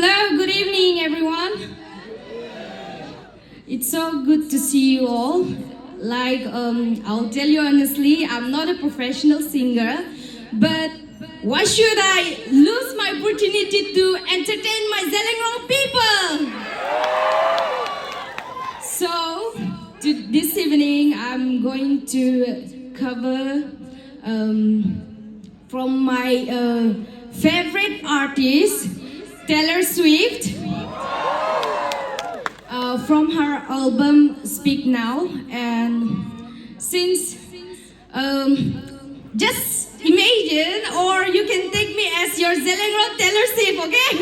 Hello, good evening, everyone. It's so good to see you all. I'll tell you honestly, I'm not a professional singer, but why should I lose my opportunity to entertain my Zeliangrong people? So, this evening, I'm going to cover from my favorite artist, Taylor Swift, from her album Speak Now. And since just imagine, or you can take me as your Zeliangrong Taylor Swift, okay?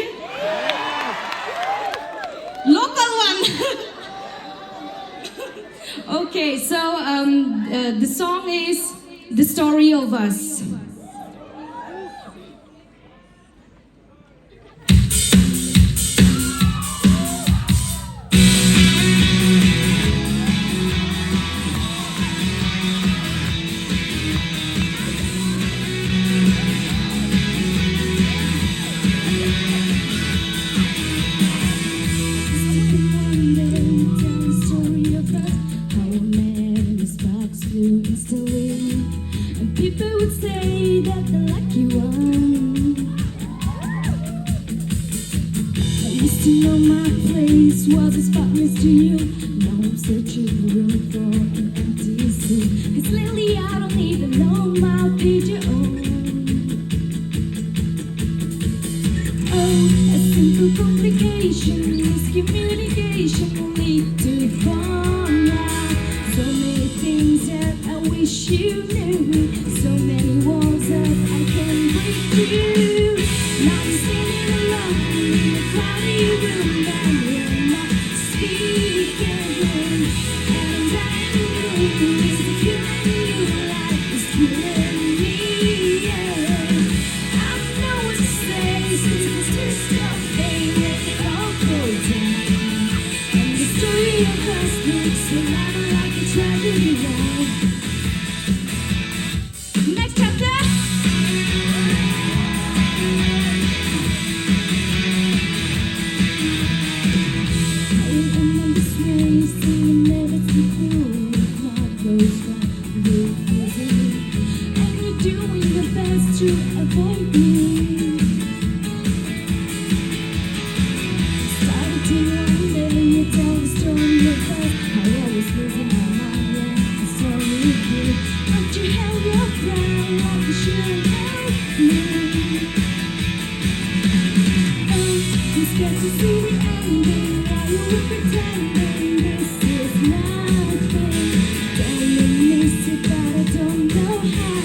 Local one. Okay, so the song is The Story of Us. And people would say that the lucky one. I used to know my place was a spotless to you. Now I'm searching the room for an empty seat. 'Cause lately I don't even know my picture on. Oh, a simple complication is communication will lead to fallout. So many things that I wish you knew, so many walls that I can break through. Now I'm standing alone in a cloudy room and you're not speaking. And I know it's the killing you like it's killing me. I don't know what to say since it's just your fate when it all goes down. And the story of us looks a lot like a tragedy. Next chapter. I am this way, saying never too cool. My clothes got real busy, and you're doing the best to avoid me. Started to wonder, you tell the story of us. I always losing my mind when I saw you. But you held your ground like you should have me. Oh, I'm scared to see the ending. Why you were pretending this is nothing? Don't you miss it, but I don't know how.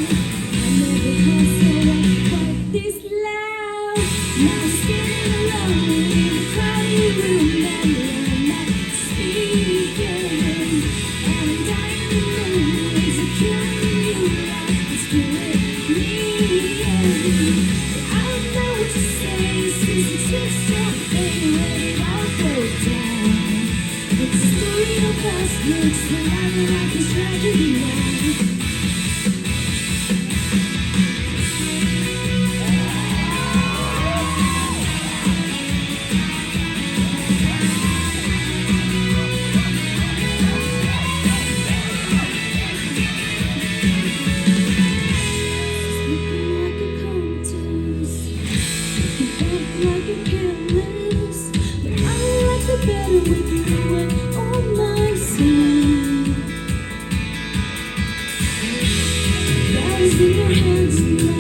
I never had someone quite this loud. Now I'm standing alone in a crowded room and you're not speaking. And I know it's killing you like it's killing me. I don't know what to say since it's just something when it all goes down. But the story of us looks a lot like a tragedy now. Like a careless, but I like the better with you and on my side. That is in your hands now.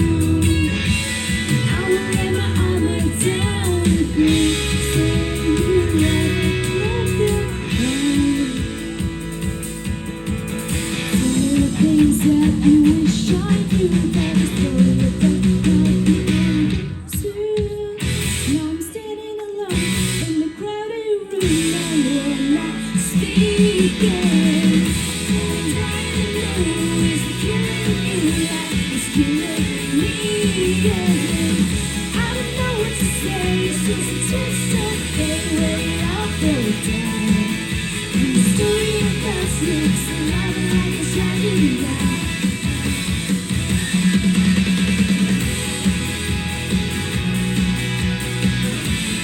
I will lay my armor down with me, saying you love it. So many things that you wish I knew. That is totally about the end too. Now I'm standing alone in the crowded room and you're not speaking. And I know it's killing you like it's killing me. I don't know what to say since it's just something where it all goes down. And the story of us looks a lot like a tragedy now.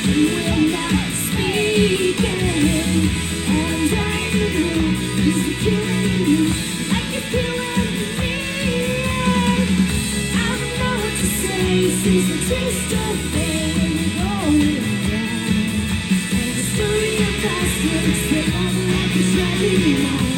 And taste of pain when you're going down. And the story of us takes the love like a tragic night.